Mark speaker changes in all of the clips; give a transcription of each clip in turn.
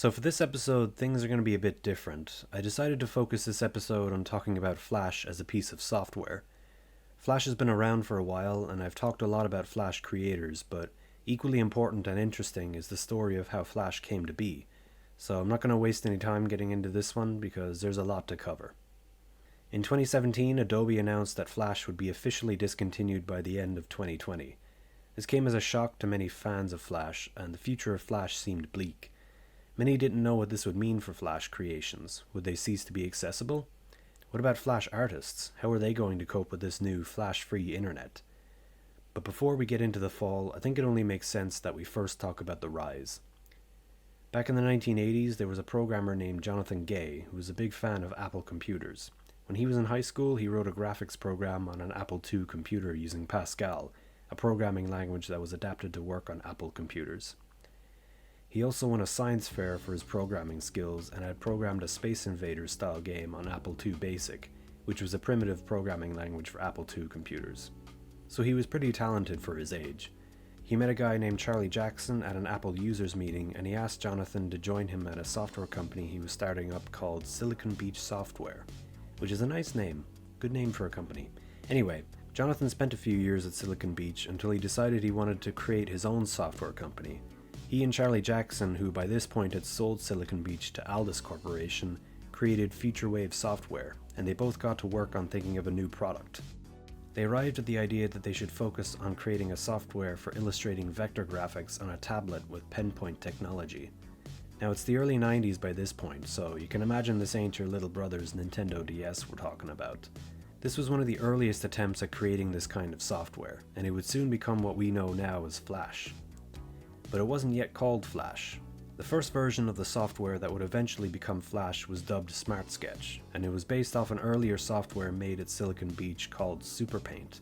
Speaker 1: So for this episode, things are going to be a bit different. I decided to focus this episode on talking about Flash as a piece of software. Flash has been around for a while, and I've talked a lot about Flash creators, but equally important and interesting is the story of how Flash came to be. So I'm not going to waste any time getting into this one because there's a lot to cover. In 2017, Adobe announced that Flash would be officially discontinued by the end of 2020. This came as a shock to many fans of Flash, and the future of Flash seemed bleak. Many didn't know what this would mean for Flash creations. Would they cease to be accessible? What about Flash artists? How are they going to cope with this new Flash-free internet? But before we get into the fall, I think it only makes sense that we first talk about the rise. Back in the 1980s, there was a programmer named Jonathan Gay who was a big fan of Apple computers. When he was in high school, he wrote a graphics program on an Apple II computer using Pascal, a programming language that was adapted to work on Apple computers. He also won a science fair for his programming skills and had programmed a Space Invaders style game on Apple II Basic, which was a primitive programming language for Apple II computers. So he was pretty talented for his age. He met a guy named Charlie Jackson at an Apple users meeting, and he asked Jonathan to join him at a software company he was starting up called Silicon Beach Software, which is a nice name. Good name for a company. Anyway, Jonathan spent a few years at Silicon Beach until he decided he wanted to create his own software company. He and Charlie Jackson, who by this point had sold Silicon Beach to Aldus Corporation, created FutureWave Software, and they both got to work on thinking of a new product. They arrived at the idea that they should focus on creating a software for illustrating vector graphics on a tablet with penpoint technology. Now it's the early 90s by this point, so you can imagine this ain't your little brother's Nintendo DS we're talking about. This was one of the earliest attempts at creating this kind of software, and it would soon become what we know now as Flash. But it wasn't yet called Flash. The first version of the software that would eventually become Flash was dubbed Smart Sketch, and it was based off an earlier software made at Silicon Beach called SuperPaint.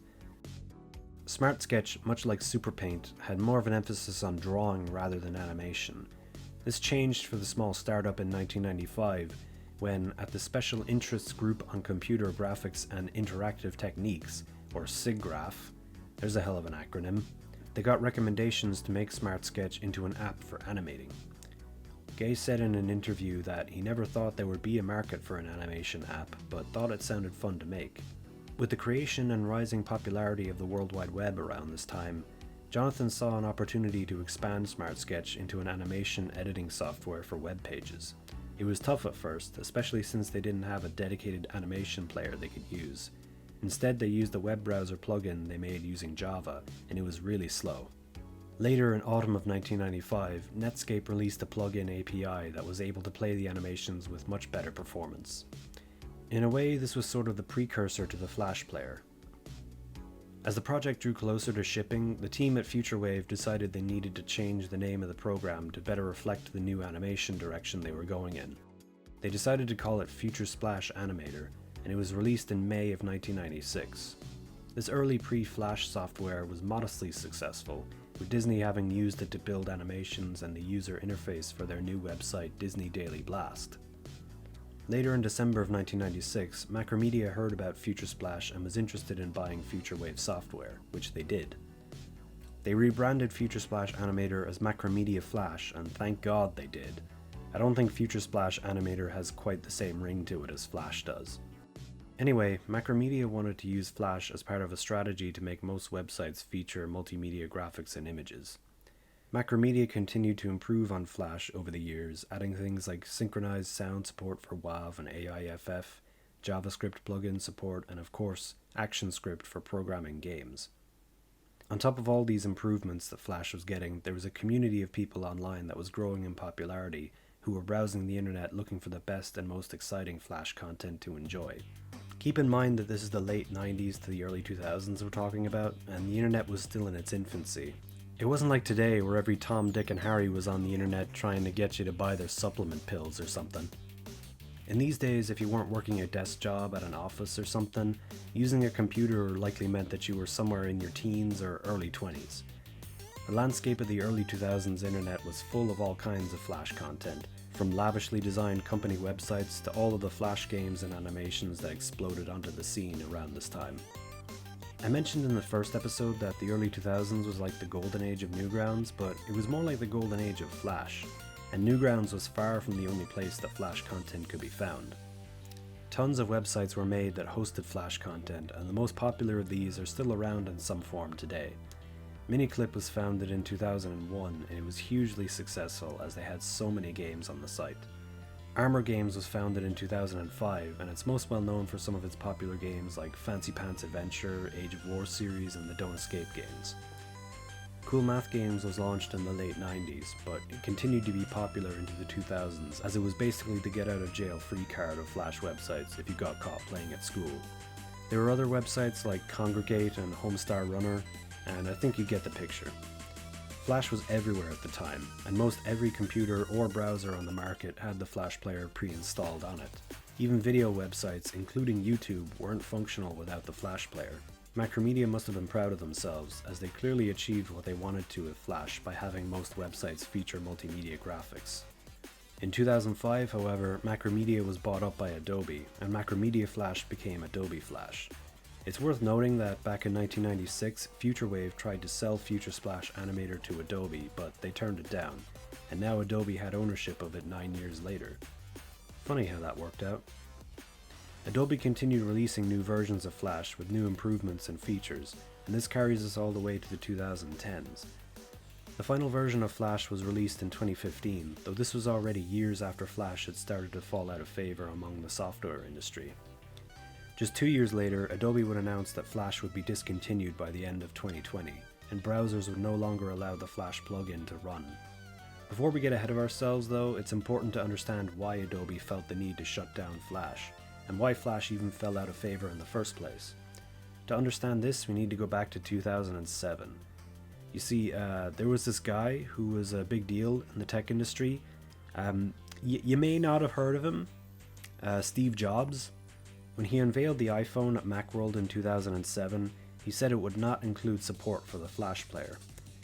Speaker 1: Smart Sketch, much like SuperPaint, had more of an emphasis on drawing rather than animation. This changed for the small startup in 1995 when, at the Special Interests Group on Computer Graphics and Interactive Techniques, or SIGGRAPH, there's a hell of an acronym, they got recommendations to make Smart Sketch into an app for animating. Gay said in an interview that he never thought there would be a market for an animation app, but thought it sounded fun to make. With the creation and rising popularity of the World Wide Web around this time, Jonathan saw an opportunity to expand Smart Sketch into an animation editing software for web pages. It was tough at first, especially since they didn't have a dedicated animation player they could use. Instead, they used a web browser plugin they made using Java, and it was really slow. Later, in autumn of 1995, Netscape released a plugin API that was able to play the animations with much better performance. In a way, this was sort of the precursor to the Flash player. As the project drew closer to shipping, the team at FutureWave decided they needed to change the name of the program to better reflect the new animation direction they were going in. They decided to call it Future Splash Animator, and it was released in May of 1996. This early pre-Flash software was modestly successful, with Disney having used it to build animations and the user interface for their new website Disney Daily Blast. Later in December of 1996, Macromedia heard about Future Splash and was interested in buying FutureWave software, which they did. They rebranded Future Splash Animator as Macromedia Flash, and thank God they did. I don't think Future Splash Animator has quite the same ring to it as Flash does. Anyway, Macromedia wanted to use Flash as part of a strategy to make most websites feature multimedia graphics and images. Macromedia continued to improve on Flash over the years, adding things like synchronized sound support for WAV and AIFF, JavaScript plugin support, and of course, ActionScript for programming games. On top of all these improvements that Flash was getting, there was a community of people online that was growing in popularity who were browsing the internet looking for the best and most exciting Flash content to enjoy. Keep in mind that this is the late 90s to the early 2000s we're talking about, and the internet was still in its infancy. It wasn't like today where every Tom, Dick, and Harry was on the internet trying to get you to buy their supplement pills or something. In these days, if you weren't working a desk job at an office or something, using a computer likely meant that you were somewhere in your teens or early 20s. The landscape of the early 2000s internet was full of all kinds of Flash content, from lavishly designed company websites to all of the Flash games and animations that exploded onto the scene around this time. I mentioned in the first episode that the early 2000s was like the golden age of Newgrounds, but it was more like the golden age of Flash. and Newgrounds was far from the only place that Flash content could be found. Tons of websites were made that hosted Flash content, and the most popular of these are still around in some form today. Miniclip was founded in 2001, and it was hugely successful as they had so many games on the site. Armor Games was founded in 2005, and it's most well known for some of its popular games like Fancy Pants Adventure, Age of War series, and the Don't Escape games. Cool Math Games was launched in the late 90s, but it continued to be popular into the 2000s as it was basically the get out of jail free card of Flash websites if you got caught playing at school. There were other websites like Congregate and Homestar Runner, and I think you get the picture. Flash was everywhere at the time, and most every computer or browser on the market had the Flash player pre-installed on it. Even video websites, including YouTube, weren't functional without the Flash player. Macromedia must have been proud of themselves, as they clearly achieved what they wanted to with Flash by having most websites feature multimedia graphics. In 2005, however, Macromedia was bought up by Adobe, and Macromedia Flash became Adobe Flash. It's worth noting that back in 1996, Futurewave tried to sell Future Splash Animator to Adobe, but they turned it down, and now Adobe had ownership of it 9 years later. Funny how that worked out. Adobe continued releasing new versions of Flash with new improvements and features, and this carries us all the way to the 2010s. The final version of Flash was released in 2015, though this was already years after Flash had started to fall out of favor among the software industry. Just 2 years later, Adobe would announce that Flash would be discontinued by the end of 2020, and browsers would no longer allow the Flash plugin to run. Before we get ahead of ourselves though, it's important to understand why Adobe felt the need to shut down Flash, and why Flash even fell out of favor in the first place. To understand this, we need to go back to 2007. You see, there was this guy who was a big deal in the tech industry. You may not have heard of him, Steve Jobs. When he unveiled the iPhone at Macworld in 2007, he said it would not include support for the Flash player.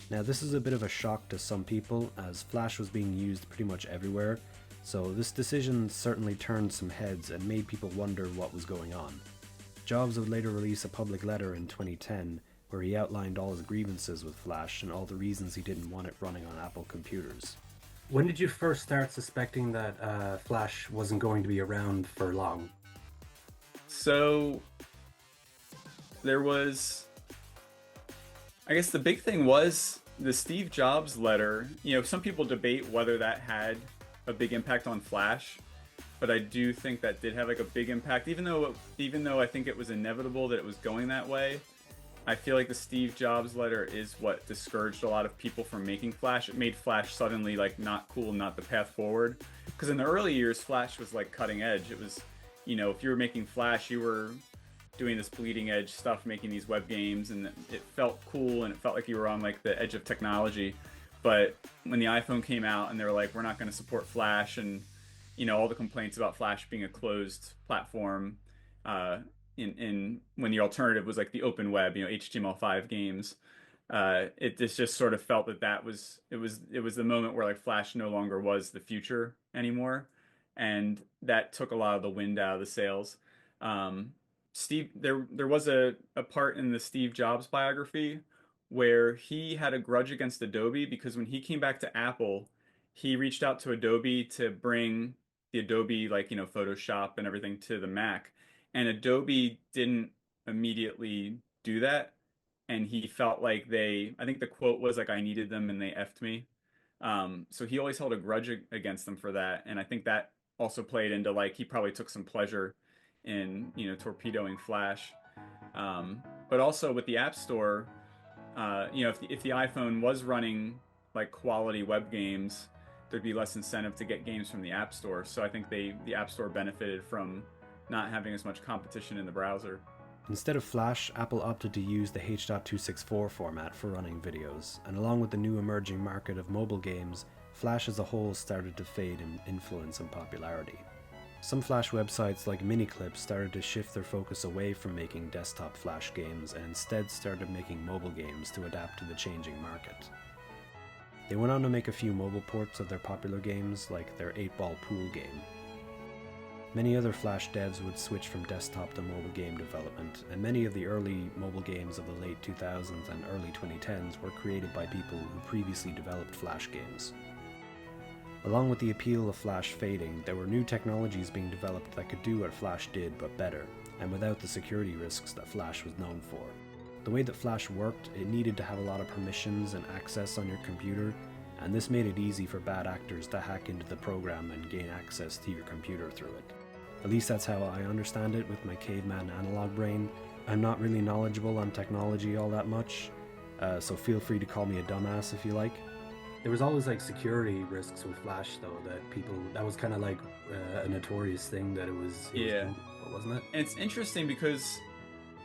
Speaker 1: Now this is a bit of a shock to some people, as Flash was being used pretty much everywhere, so this decision certainly turned some heads and made people wonder what was going on. Jobs would later release a public letter in 2010 where he outlined all his grievances with Flash and all the reasons he didn't want it running on Apple computers. When did you first start suspecting that Flash wasn't going to be around for long?
Speaker 2: So there was, I guess the big thing was the Steve Jobs letter. You know, some people debate whether that had a big impact on Flash, but I do think that did have like a big impact, even though I think it was inevitable that it was going that way. I feel like the Steve Jobs letter is what discouraged a lot of people from making Flash. It made Flash suddenly like not cool, not the path forward. Because in the early years, Flash was like cutting edge. It was, you know, if you were making Flash, you were doing this bleeding edge stuff, making these web games, and it felt cool and it felt like you were on like the edge of technology. But when the iPhone came out and they were like, we're not going to support Flash, and you know, all the complaints about Flash being a closed platform, in when the alternative was like the open web, you know, HTML5 games, it just sort of felt that it was the moment where like Flash no longer was the future anymore, and that took a lot of the wind out of the sails. There was a part in the Steve Jobs biography where he had a grudge against Adobe because when he came back to Apple, he reached out to Adobe to bring the Adobe, like, you know, Photoshop and everything to the Mac, and Adobe didn't immediately do that, and he felt like I think the quote was like, I needed them and they effed me. So he always held a grudge against them for that, and I think that also played into like he probably took some pleasure in, you know, torpedoing Flash. But also with the App Store, you know, if the iPhone was running like quality web games, there'd be less incentive to get games from the App Store. So I think the App Store benefited from not having as much competition in the browser.
Speaker 1: Instead of Flash, Apple opted to use the H.264 format for running videos, and along with the new emerging market of mobile games, Flash as a whole started to fade in influence and popularity. Some Flash websites like Miniclip started to shift their focus away from making desktop Flash games and instead started making mobile games to adapt to the changing market. They went on to make a few mobile ports of their popular games, like their 8-ball pool game. Many other Flash devs would switch from desktop to mobile game development, and many of the early mobile games of the late 2000s and early 2010s were created by people who previously developed Flash games. Along with the appeal of Flash fading, there were new technologies being developed that could do what Flash did but better, and without the security risks that Flash was known for. The way that Flash worked, it needed to have a lot of permissions and access on your computer, and this made it easy for bad actors to hack into the program and gain access to your computer through it. At least that's how I understand it with my caveman analog brain. I'm not really knowledgeable on technology all that much, so feel free to call me a dumbass if you like. There was always like security risks with Flash though, that was kind of like a notorious thing that it was
Speaker 2: Yeah.
Speaker 1: wasn't it?
Speaker 2: And it's interesting because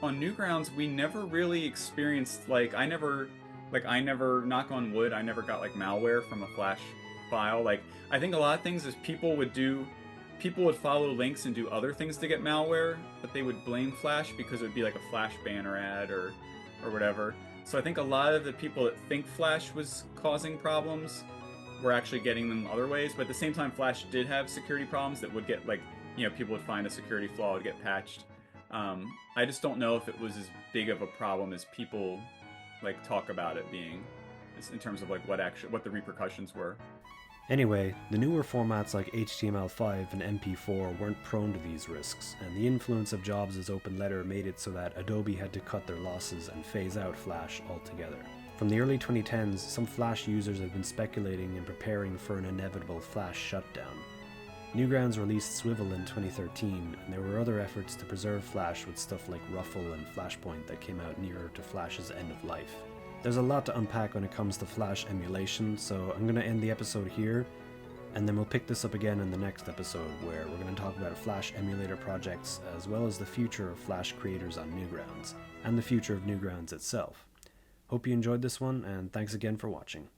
Speaker 2: on Newgrounds we never really experienced I never knock on wood, I never got like malware from a Flash file. Like I think a lot of things is people would follow links and do other things to get malware, but they would blame Flash because it would be like a Flash banner ad or whatever. So I think a lot of the people that think Flash was causing problems were actually getting them other ways. But at the same time, Flash did have security problems that would get people would find a security flaw, would get patched. I just don't know if it was as big of a problem as people talk about it being, in terms of what the repercussions were.
Speaker 1: Anyway, the newer formats like HTML5 and MP4 weren't prone to these risks, and the influence of Jobs' open letter made it so that Adobe had to cut their losses and phase out Flash altogether. From the early 2010s, some Flash users have been speculating and preparing for an inevitable Flash shutdown. Newgrounds released Swivel in 2013, and there were other efforts to preserve Flash with stuff like Ruffle and Flashpoint that came out nearer to Flash's end of life. There's a lot to unpack when it comes to Flash emulation, so I'm going to end the episode here, and then we'll pick this up again in the next episode, where we're going to talk about Flash emulator projects, as well as the future of Flash creators on Newgrounds, and the future of Newgrounds itself. Hope you enjoyed this one, and thanks again for watching.